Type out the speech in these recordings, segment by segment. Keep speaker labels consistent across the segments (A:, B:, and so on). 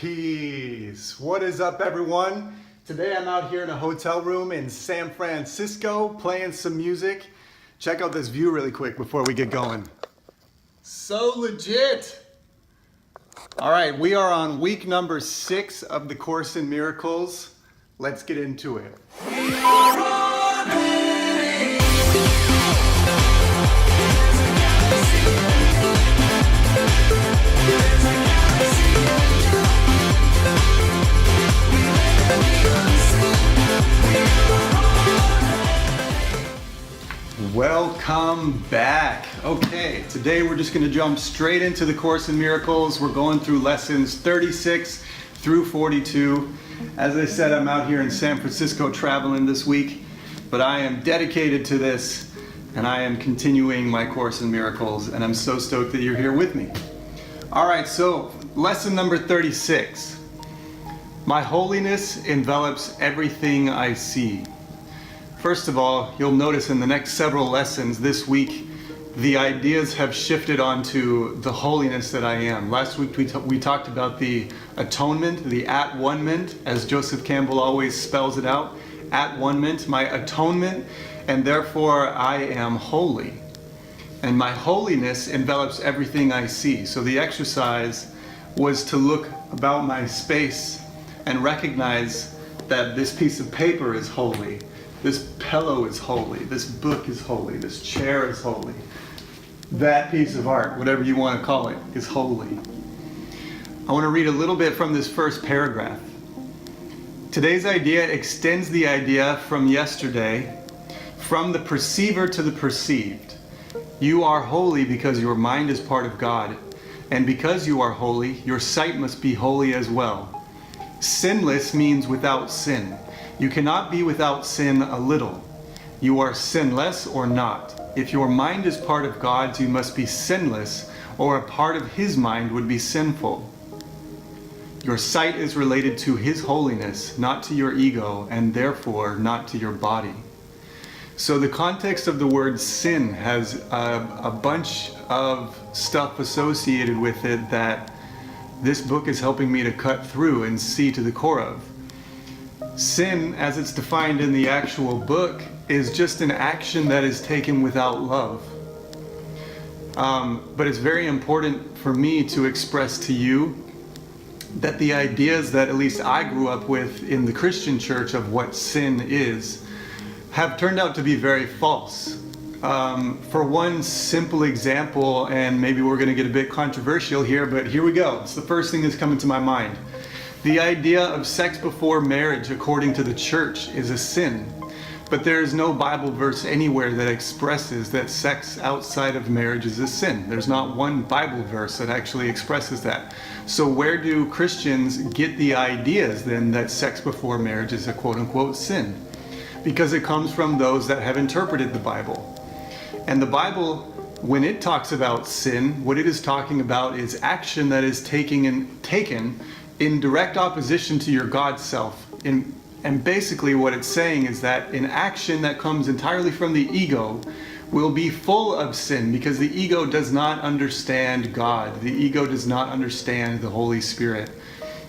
A: Peace. What is up, everyone? Today I'm out here in a hotel room in San Francisco playing some music. Check out this view really quick before we get going. So legit. All right, we are on week number 6 of the Course in Miracles. Let's get into it. Welcome back. Okay, today we're just going to jump straight into the Course in Miracles. We're going through lessons 36 through 42. As I said, I'm out here in San Francisco traveling this week, but I am dedicated to this and I am continuing my Course in Miracles, and I'm so stoked that you're here with me. All right, so lesson number 36. My holiness envelops everything I see. First of all, you'll notice in the next several lessons this week, the ideas have shifted onto the holiness that I am. Last week we talked about the atonement, the at-one-ment, as Joseph Campbell always spells it out. At-one-ment, my atonement, and therefore I am holy. And my holiness envelops everything I see. So the exercise was to look about my space and recognize that this piece of paper is holy. This pillow is holy, this book is holy, this chair is holy. That piece of art, whatever you want to call it, is holy. I want to read a little bit from this first paragraph. Today's idea extends the idea from yesterday, from the perceiver to the perceived. You are holy because your mind is part of God, and because you are holy, your sight must be holy as well. Sinless means without sin. You cannot be without sin a little. You are sinless or not. If your mind is part of God's, you must be sinless, or a part of His mind would be sinful. Your sight is related to His holiness, not to your ego, and therefore not to your body. So the context of the word sin has a bunch of stuff associated with it that this book is helping me to cut through and see to the core of. Sin, as it's defined in the actual book, is just an action that is taken without love. But it's very important for me to express to you that the ideas that at least I grew up with in the Christian church of what sin is have turned out to be very false. For one simple example, and maybe we're going to get a bit controversial here, but here we go. It's the first thing that's coming to my mind. The idea of sex before marriage, according to the church, is a sin. But there is no Bible verse anywhere that expresses that sex outside of marriage is a sin. There's not one Bible verse that actually expresses that. So where do Christians get the ideas then that sex before marriage is a quote-unquote sin? Because it comes from those that have interpreted the Bible. And the Bible, when it talks about sin, what it is talking about is action that is taken in direct opposition to your God self. And basically what it's saying is that an action that comes entirely from the ego will be full of sin, because the ego does not understand God. The ego does not understand the Holy Spirit.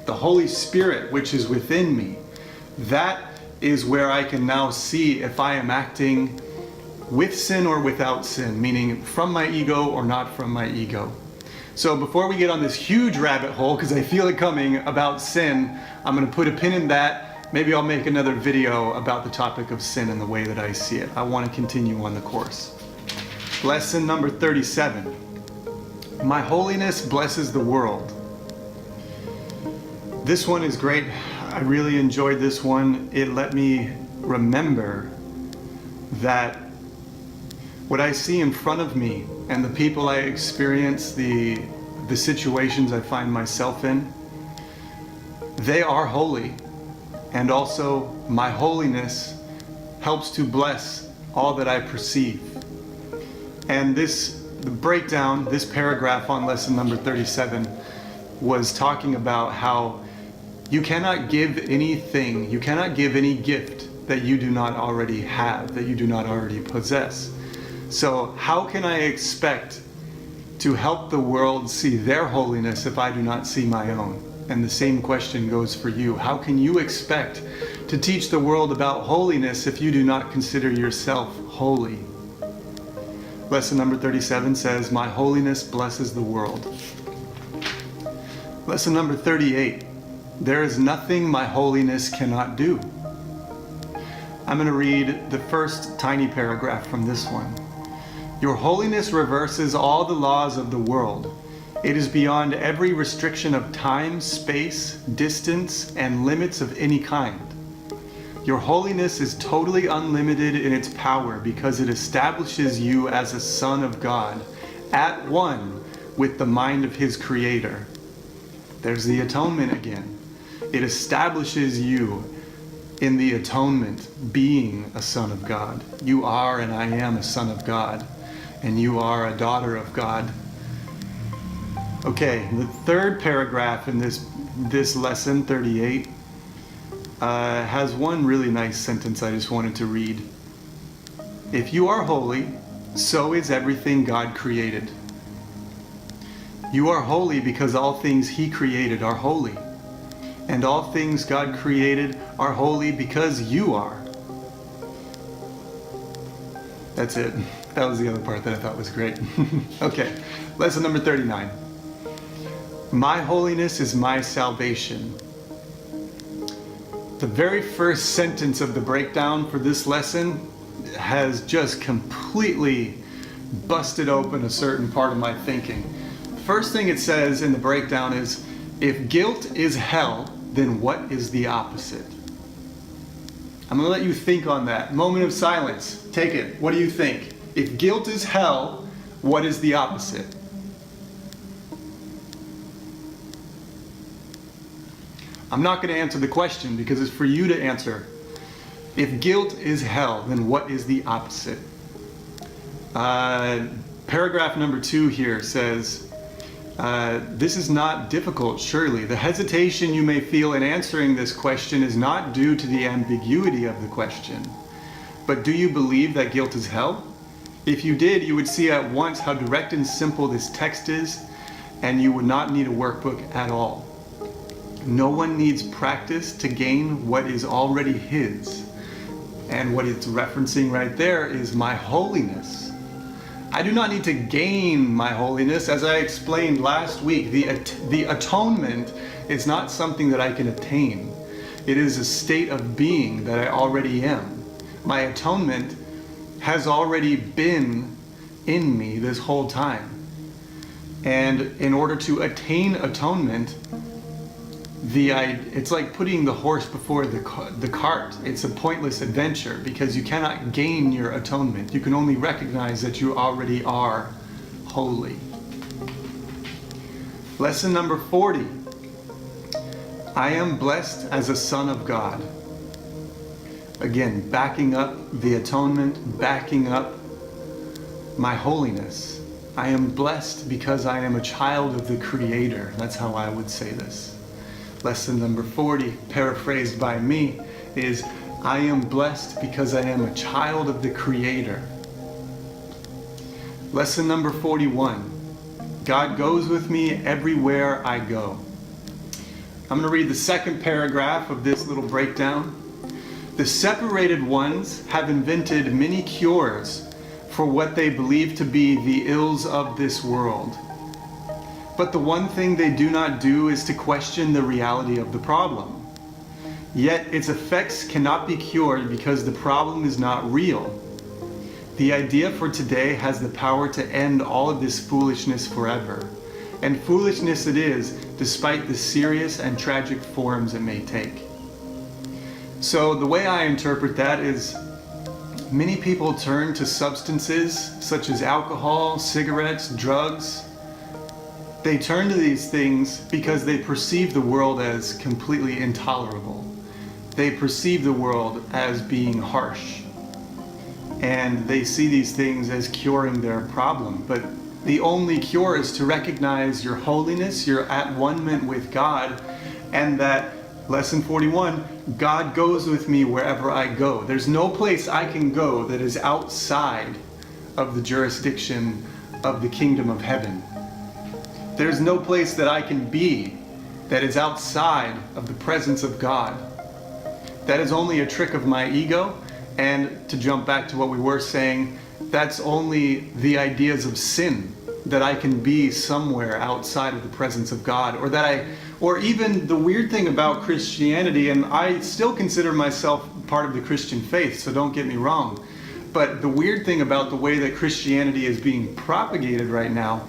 A: The Holy Spirit, which is within me, that is where I can now see if I am acting with sin or without sin, meaning from my ego or not from my ego. So before we get on this huge rabbit hole, because I feel it coming, about sin, I'm going to put a pin in that. Maybe I'll make another video about the topic of sin and the way that I see it. I want to continue on the course. Lesson number 37. My holiness blesses the world. This one is great. I really enjoyed this one. It let me remember that what I see in front of me and the people I experience, the situations I find myself in, they are holy. And also my holiness helps to bless all that I perceive. And the breakdown, this paragraph on lesson number 37 was talking about how you cannot give anything, you cannot give any gift that you do not already have, that you do not already possess. So how can I expect to help the world see their holiness if I do not see my own? And the same question goes for you. How can you expect to teach the world about holiness if you do not consider yourself holy? Lesson number 37 says, My holiness blesses the world. Lesson number 38, there is nothing my holiness cannot do. I'm going to read the first tiny paragraph from this one. Your holiness reverses all the laws of the world. It is beyond every restriction of time, space, distance, and limits of any kind. Your holiness is totally unlimited in its power because it establishes you as a son of God, at one with the mind of his creator. There's the atonement again. It establishes you in the atonement, being a son of God. You are and I am a son of God, and you are a daughter of God. Okay, the third paragraph in this lesson, 38, has one really nice sentence I just wanted to read. If you are holy, so is everything God created. You are holy because all things He created are holy. And all things God created are holy because you are. That's it. That was the other part that I thought was great. Okay, lesson number 39. My holiness is my salvation. The very first sentence of the breakdown for this lesson has just completely busted open a certain part of my thinking. The first thing it says in the breakdown is, if guilt is hell, then what is the opposite? I'm going to let you think on that. Moment of silence. Take it. What do you think? If guilt is hell, what is the opposite? I'm not going to answer the question because it's for you to answer. If guilt is hell, then what is the opposite? Paragraph number 2 here says, this is not difficult, surely. The hesitation you may feel in answering this question is not due to the ambiguity of the question. But do you believe that guilt is hell? If you did, you would see at once how direct and simple this text is, and you would not need a workbook at all. No one needs practice to gain what is already his. And what it's referencing right there is my holiness. I do not need to gain my holiness. As I explained last week, the atonement is not something that I can attain. It is a state of being that I already am. My atonement has already been in me this whole time. And in order to attain atonement, it's like putting the horse before the cart. It's a pointless adventure because you cannot gain your atonement. You can only recognize that you already are holy. Lesson number 40. I am blessed as a son of God. Again, backing up the atonement, backing up my holiness. I am blessed because I am a child of the Creator. That's how I would say this. Lesson number 40, paraphrased by me, is I am blessed because I am a child of the Creator. Lesson number 41, God goes with me everywhere I go. I'm going to read the second paragraph of this little breakdown. The separated ones have invented many cures for what they believe to be the ills of this world. But the one thing they do not do is to question the reality of the problem. Yet its effects cannot be cured because the problem is not real. The idea for today has the power to end all of this foolishness forever. And foolishness it is, despite the serious and tragic forms it may take. So the way I interpret that is, many people turn to substances such as alcohol, cigarettes, drugs. They turn to these things because they perceive the world as completely intolerable. They perceive the world as being harsh. And they see these things as curing their problem. But the only cure is to recognize your holiness, your at one-ment with God, and that, lesson 41, God goes with me wherever I go. There's no place I can go that is outside of the jurisdiction of the kingdom of heaven. There's no place that I can be that is outside of the presence of God, that is only a trick of my ego. And to jump back to what we were saying, that's only the ideas of sin, that I can be somewhere outside of the presence of God, or even the weird thing about Christianity, and I still consider myself part of the Christian faith, so don't get me wrong, but the weird thing about the way that Christianity is being propagated right now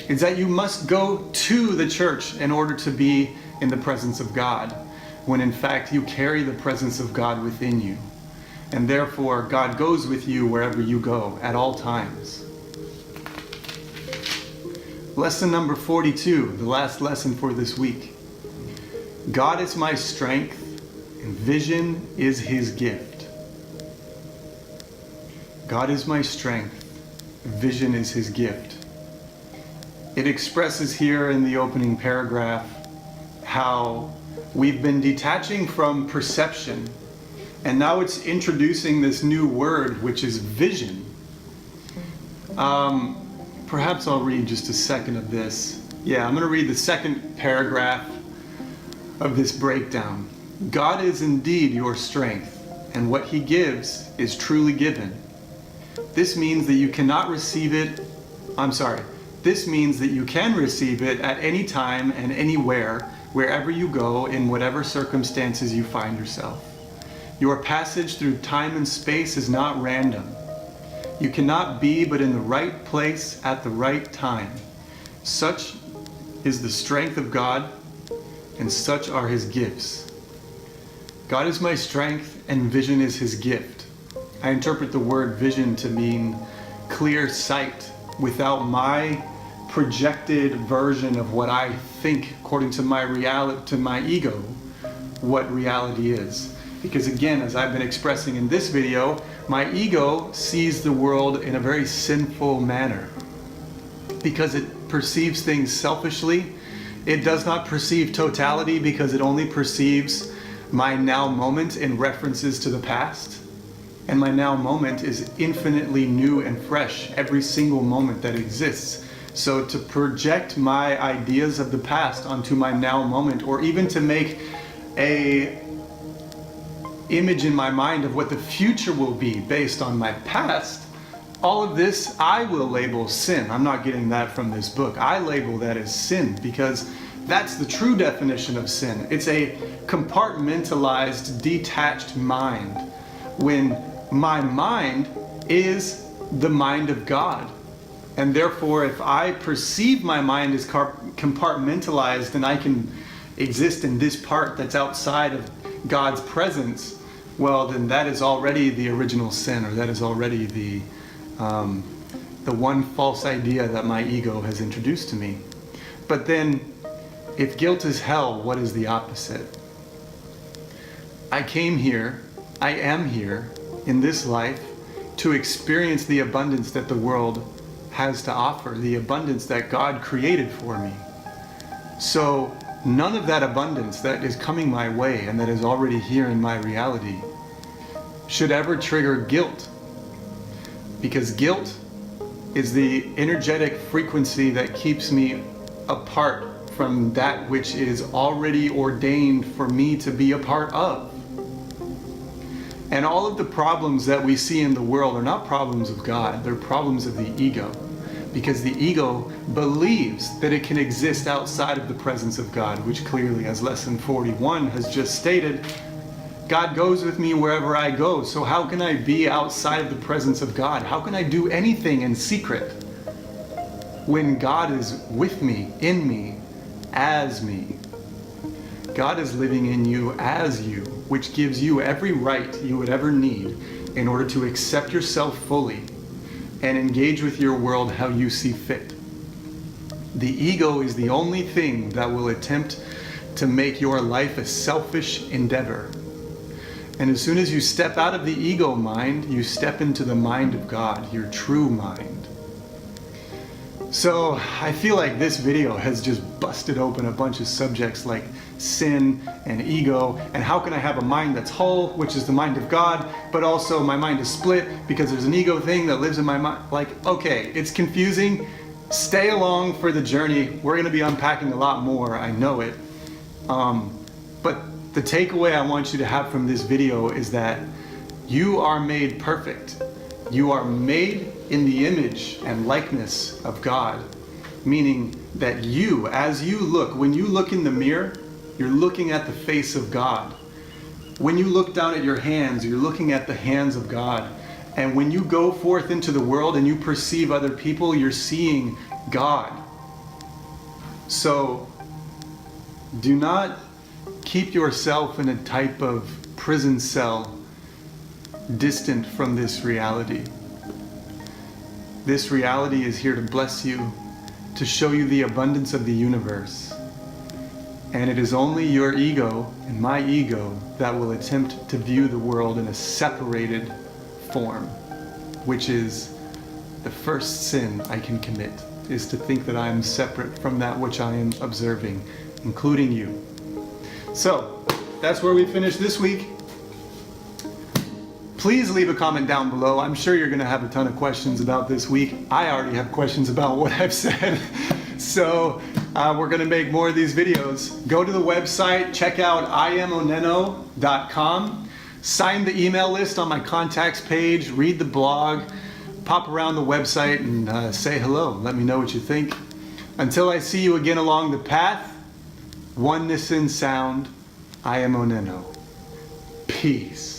A: is that you must go to the church in order to be in the presence of God, when in fact you carry the presence of God within you. And therefore, God goes with you wherever you go at all times. Lesson number 42, the last lesson for this week. God is my strength, and vision is His gift. God is my strength, vision is His gift. It expresses here in the opening paragraph how we've been detaching from perception, and now it's introducing this new word, which is vision. Perhaps I'll read just a second of this. Yeah, I'm going to read the second paragraph of this breakdown. God is indeed your strength, and what He gives is truly given. This means that you cannot receive it, this means that you can receive it at any time and anywhere, wherever you go, in whatever circumstances you find yourself. Your passage through time and space is not random. You cannot be but in the right place at the right time. Such is the strength of God, and such are His gifts. God is my strength, and vision is His gift. I interpret the word vision to mean clear sight, without my projected version of what I think, according to my reality, to my ego, what reality is. Because again, as I've been expressing in this video, my ego sees the world in a very sinful manner. Because it perceives things selfishly, it does not perceive totality because it only perceives my now moment in references to the past. And my now moment is infinitely new and fresh every single moment that exists. So to project my ideas of the past onto my now moment, or even to make a image in my mind of what the future will be based on my past, all of this I will label sin. I'm not getting that from this book. I label that as sin because that's the true definition of sin. It's a compartmentalized, detached mind, when my mind is the mind of God. And therefore, if I perceive my mind as compartmentalized and I can exist in this part that's outside of God's presence, well, then that is already the original sin, or that is already the one false idea that my ego has introduced to me. But then, if guilt is hell, what is the opposite? I came here, I am here in this life to experience the abundance that the world has to offer, the abundance that God created for me. So none of that abundance that is coming my way and that is already here in my reality should ever trigger guilt, because guilt is the energetic frequency that keeps me apart from that which is already ordained for me to be a part of. And all of the problems that we see in the world are not problems of God, they're problems of the ego. Because the ego believes that it can exist outside of the presence of God, which clearly, as lesson 41 has just stated, God goes with me wherever I go. So how can I be outside of the presence of God? How can I do anything in secret when God is with me, in me, as me? God is living in you as you, which gives you every right you would ever need in order to accept yourself fully and engage with your world how you see fit. The ego is the only thing that will attempt to make your life a selfish endeavor. And as soon as you step out of the ego mind, you step into the mind of God, your true mind. So I feel like this video has just busted open a bunch of subjects like sin and ego, and how can I have a mind that's whole, which is the mind of God, but also my mind is split because there's an ego thing that lives in my mind. Like, okay, it's confusing. Stay along for the journey. We're going to be unpacking a lot more, I know it. But the takeaway I want you to have from this video is that you are made perfect. You are made in the image and likeness of God, meaning that you, as you look, when you look in the mirror, you're looking at the face of God. When you look down at your hands, you're looking at the hands of God. And when you go forth into the world and you perceive other people, you're seeing God. So do not keep yourself in a type of prison cell distant from this reality. This reality is here to bless you, to show you the abundance of the universe. And it is only your ego and my ego that will attempt to view the world in a separated form, which is the first sin I can commit, is to think that I am separate from that which I am observing, including you. So, that's where we finish this week. Please leave a comment down below. I'm sure you're going to have a ton of questions about this week. I already have questions about what I've said. So we're going to make more of these videos. Go to the website, check out IamOnenO.com, sign the email list on my contacts page, read the blog, pop around the website and say hello. Let me know what you think. Until I see you again along the path, oneness in sound, I am OnenO. Peace.